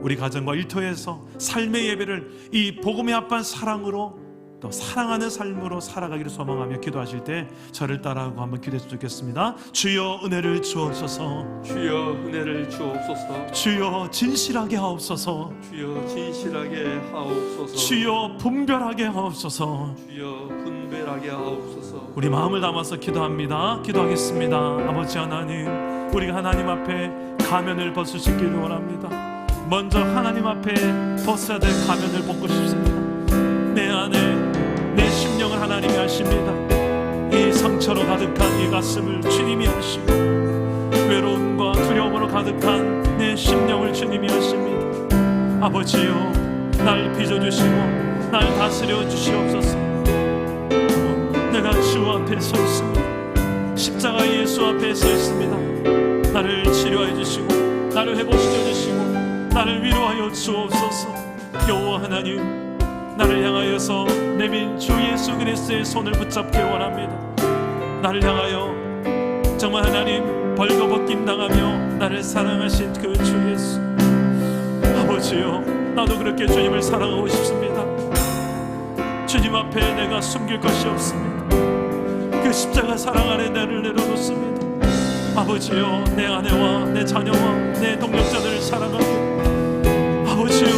우리 가정과 일터에서 삶의 예배를 이 복음의 합한 사랑으로 또 사랑하는 삶으로 살아가기를 소망하며 기도하실 때 저를 따라하고 한번 기도했으면 좋겠습니다. 주여 은혜를 주옵소서. 주여 은혜를 주옵소서. 주여 진실하게 하옵소서. 주여 진실하게 하옵소서. 주여 분별하게 하옵소서. 주여 분별하게 하옵소서. 우리 마음을 담아서 기도합니다. 기도하겠습니다. 아버지 하나님, 우리가 하나님 앞에 가면을 벗으시기를 원합니다. 먼저 하나님 앞에 벗어야 될 가면을 벗고 싶습니다. 내 안에 내 심령을 하나님이 아십니다. 이 상처로 가득한 이 가슴을 주님이 아시고 외로움과 두려움으로 가득한 내 심령을 주님이 아십니다. 아버지여, 날 빚어주시고 날 다스려 주시옵소서. 내가 주 앞에 서 있습니다. 십자가 예수 앞에 서 있습니다. 나를 치료해 주시고 나를 회복시켜 주시고 나를 위로하여 주옵소서. 여호와 하나님, 나를 향하여서 내민 주 예수 그리스도의 손을 붙잡기를 원합니다. 나를 향하여 정말 하나님 벌거벗김 당하며 나를 사랑하신 그 주 예수, 아버지요, 나도 그렇게 주님을 사랑하고 싶습니다. 주님 앞에 내가 숨길 것이 없습니다. 그 십자가 사랑 안에 나를 내려놓습니다. 아버지요, 내 아내와 내 자녀와 내 동력자들을 사랑하고 아버지요,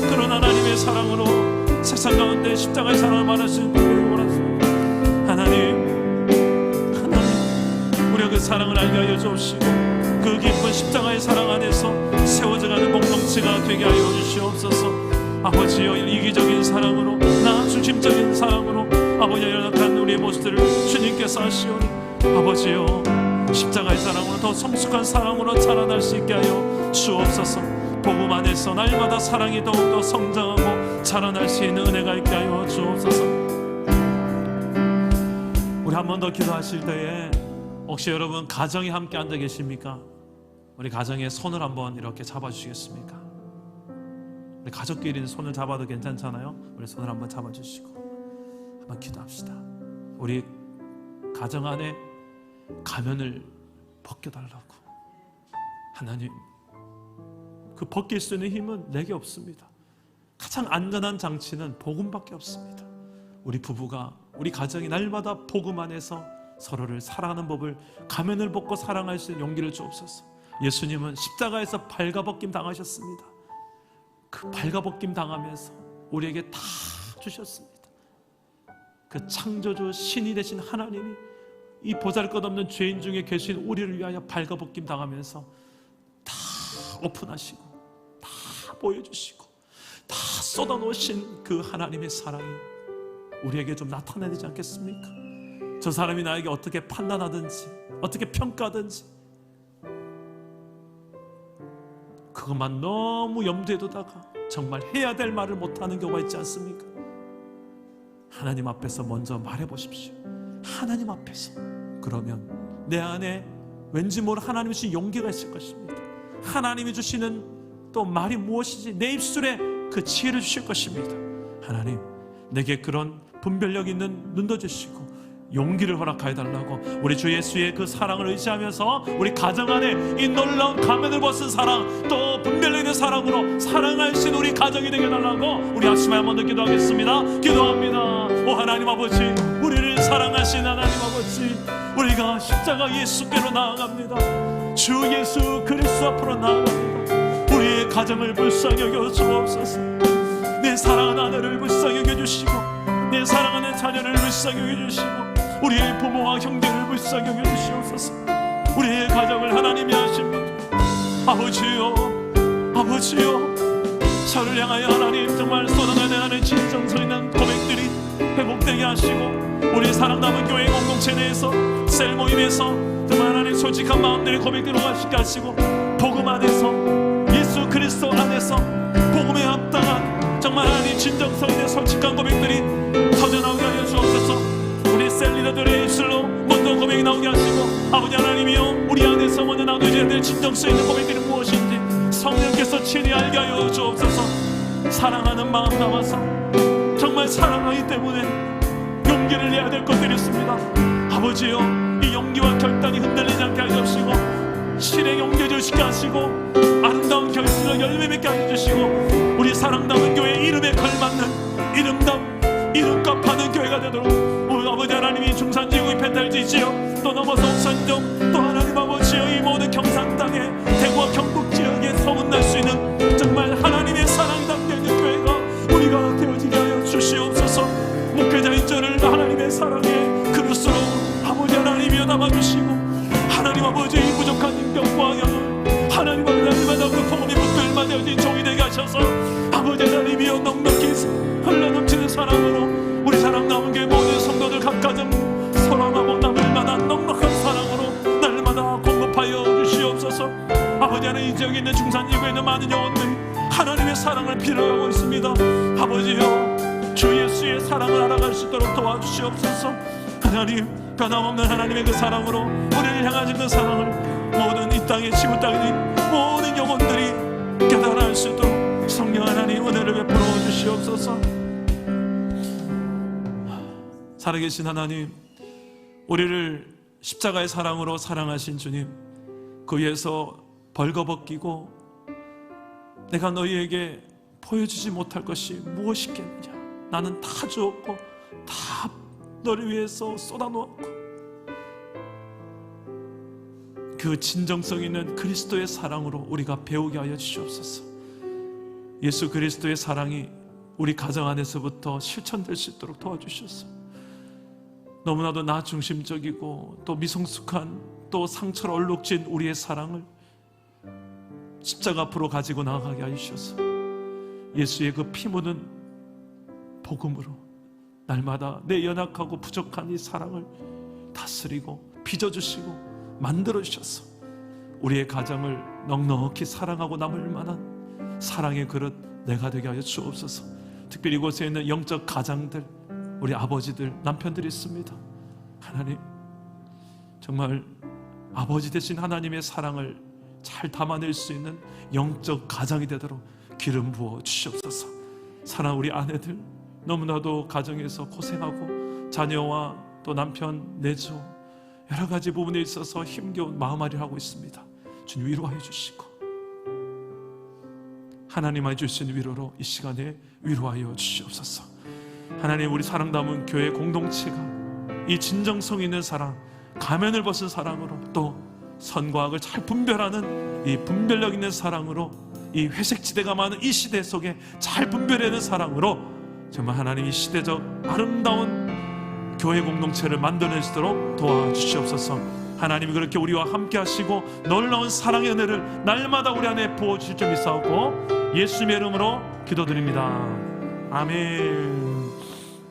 그런 하나님의 사랑으로 세상 가운데 십자가의 사랑을 말하시는 분을 원하십니다. 하나님, 우리가 그 사랑을 알게 하여 주시고 그 깊은 십자가의 사랑 안에서 세워져가는 공동체가 되게 하여 주시옵소서. 아버지여, 이기적인 사랑으로 나 중심적인 사랑으로 아버지여 연약한 우리의 모습들을 주님께서 하시오니 아버지여, 십자가의 사랑으로 더 성숙한 사랑으로 자라날 수 있게 하여 주옵소서. 복음 안에서 날마다 사랑이 더욱더 성장하고 자라날 수 있는 은혜가 있게 하여 주옵소서. 우리 한 번 더 기도하실 때에 혹시 여러분 가정이 함께 앉아 계십니까? 우리 가정의 손을 한번 이렇게 잡아주시겠습니까? 우리 가족끼리는 손을 잡아도 괜찮잖아요. 우리 손을 한번 잡아주시고 한번 기도합시다. 우리 가정 안에 가면을 벗겨달라고. 하나님, 그 벗길 수 있는 힘은 내게 없습니다. 가장 안전한 장치는 복음밖에 없습니다. 우리 부부가, 우리 가정이 날마다 복음 안에서 서로를 사랑하는 법을, 가면을 벗고 사랑할 수 있는 용기를 주옵소서. 예수님은 십자가에서 발가벗김 당하셨습니다. 그 발가벗김 당하면서 우리에게 다 주셨습니다. 그 창조주 신이 되신 하나님이 이 보잘것없는 죄인 중에 계신 우리를 위하여 발가벗김 당하면서 다 오픈하시고 다 보여주시고 다 쏟아놓으신 그 하나님의 사랑이 우리에게 좀 나타나야 되지 않겠습니까? 저 사람이 나에게 어떻게 판단하든지 어떻게 평가하든지 그것만 너무 염두에 두다가 정말 해야 될 말을 못하는 경우가 있지 않습니까? 하나님 앞에서 먼저 말해보십시오. 하나님 앞에서. 그러면 내 안에 왠지 모를 하나님이 주신 용기가 있을 것입니다. 하나님이 주시는 또 말이 무엇이지 내 입술에 그 지혜를 주실 것입니다. 하나님, 내게 그런 분별력 있는 눈도 주시고 용기를 허락하여 달라고 우리 주 예수의 그 사랑을 의지하면서 우리 가정 안에 이 놀라운 가면을 벗은 사랑, 또 분별력 있는 사랑으로 사랑할 수 있는 우리 가정이 되게 달라고 우리 아침에 한 번 더 기도하겠습니다. 기도합니다. 오 하나님 아버지, 우리를 사랑하신 하나님 아버지, 우리가 십자가 예수께로 나아갑니다. 주 예수 그리스도 앞으로 나아갑니다. 우리의 가정을 불쌍히 여겨 주옵소서. 내 사랑하는 아내를 불쌍히 여겨 주시고 내 사랑하는 자녀를 불쌍히 여겨 주시고 우리의 부모와 형제를 불쌍히 여겨 주시옵소서. 우리의 가정을 하나님이 하십니다. 아버지요, 아버지요, 저를 향하여 하나님 정말 쏟아내는 진정성 있는 고백들이 회복되게 하시고 우리 사랑남은 교회 공동체 내에서 셀 모임에서 정말 하나님 솔직한 마음들이 고백되게 하시고 복음 안에서 예수 그리스도 안에서 복음에 합당한 정말 하나님 진정성 있는 솔직한 고백들이 터져나오게 하여 주옵소서. 우리 셀 리더들의 입술로 먼저 고백이 나오게 하시고 아버지 하나님이여, 우리 안에서 먼저 나눠져야 될 진정성 있는 고백들이 무엇인지 성령께서 친히 알게 하여 주옵소서. 사랑하는 마음 담아서 정말 사랑하기 때문에 용기를 내야 될 것들이 있습니다. 아버지여, 이 용기와 결단이 흔들리지 않게 하시고 실행 용기 주시게 하시고 아름다운 결실로 열매 맺게 하여 주시고 것처럼 또 하나님 아버지여 이 모든 경상 땅에 대구와 경북 지역에 소문날 수 있는 정말 하나님의 사랑이 담겨있는 교회가 우리가 되어지게 하여 주시옵소서. 목회자인 저를 하나님의 사랑의 그릇으로 아버지 하나님이여 담아주시고 하나님 아버지 이 부족한 인격과 영을 하나님 아버지 날마다 그 복음이 붙들만 되어진 종이 되게 하셔서 아버지 하나님이여 넉넉히 흘러넘치는 사랑으로 우리 사랑 남은 교회 모든 성도들 각가정 사랑하고 남을 만한 넉넉한 사랑으로 날마다 공급하여 주시옵소서. 아버지 하나님 이 지역에 있는 중산 이구에 있는 많은 영혼들이 하나님의 사랑을 필요하고 있습니다. 아버지여 주 예수의 사랑을 알아갈 수 있도록 도와주시옵소서. 하나님 변함없는 하나님의 그 사랑으로 우리를 향하신 그 사랑을 모든 이 땅에 지구 땅에 있는 모든 영혼들이 깨달아 할 수 있도록 성령 하나님 은혜를 베풀어 주시옵소서. 살아계신 하나님, 우리를 십자가의 사랑으로 사랑하신 주님, 그 위에서 벌거벗기고 내가 너희에게 보여주지 못할 것이 무엇이겠느냐, 나는 다 주었고 다 너를 위해서 쏟아놓았고, 그 진정성 있는 그리스도의 사랑으로 우리가 배우게 하여 주시옵소서. 예수 그리스도의 사랑이 우리 가정 안에서부터 실천될 수 있도록 도와주시옵소서. 너무나도 나 중심적이고 또 미성숙한 또 상처로 얼룩진 우리의 사랑을 십자가 앞으로 가지고 나아가게 하시옵소서. 예수의 그 피 묻은 복음으로 날마다 내 연약하고 부족한 이 사랑을 다스리고 빚어주시고 만들어주셔서 우리의 가정을 넉넉히 사랑하고 남을 만한 사랑의 그릇 내가 되게 하여 주옵소서. 특별히 이곳에 있는 영적 가장들, 우리 아버지들, 남편들이 있습니다. 하나님, 정말 아버지 되신 하나님의 사랑을 잘 담아낼 수 있는 영적 가장이 되도록 기름 부어 주시옵소서. 사랑 우리 아내들, 너무나도 가정에서 고생하고 자녀와 또 남편 내조 여러 가지 부분에 있어서 힘겨운 마음앓이를 하고 있습니다. 주님 위로하여 주시고 하나님의 주신 위로로 이 시간에 위로하여 주시옵소서. 하나님, 우리 사랑 담은 교회 공동체가 이 진정성 있는 사랑, 가면을 벗은 사랑으로 또 선과 악을 잘 분별하는 이 분별력 있는 사랑으로 이 회색지대가 많은 이 시대 속에 잘 분별하는 사랑으로 정말 하나님 이 시대적 아름다운 교회 공동체를 만들어낼 수 있도록 도와주시옵소서. 하나님이 그렇게 우리와 함께 하시고 놀라운 사랑의 은혜를 날마다 우리 안에 부어주실 줄 믿사옵고 예수님의 이름으로 기도드립니다. 아멘.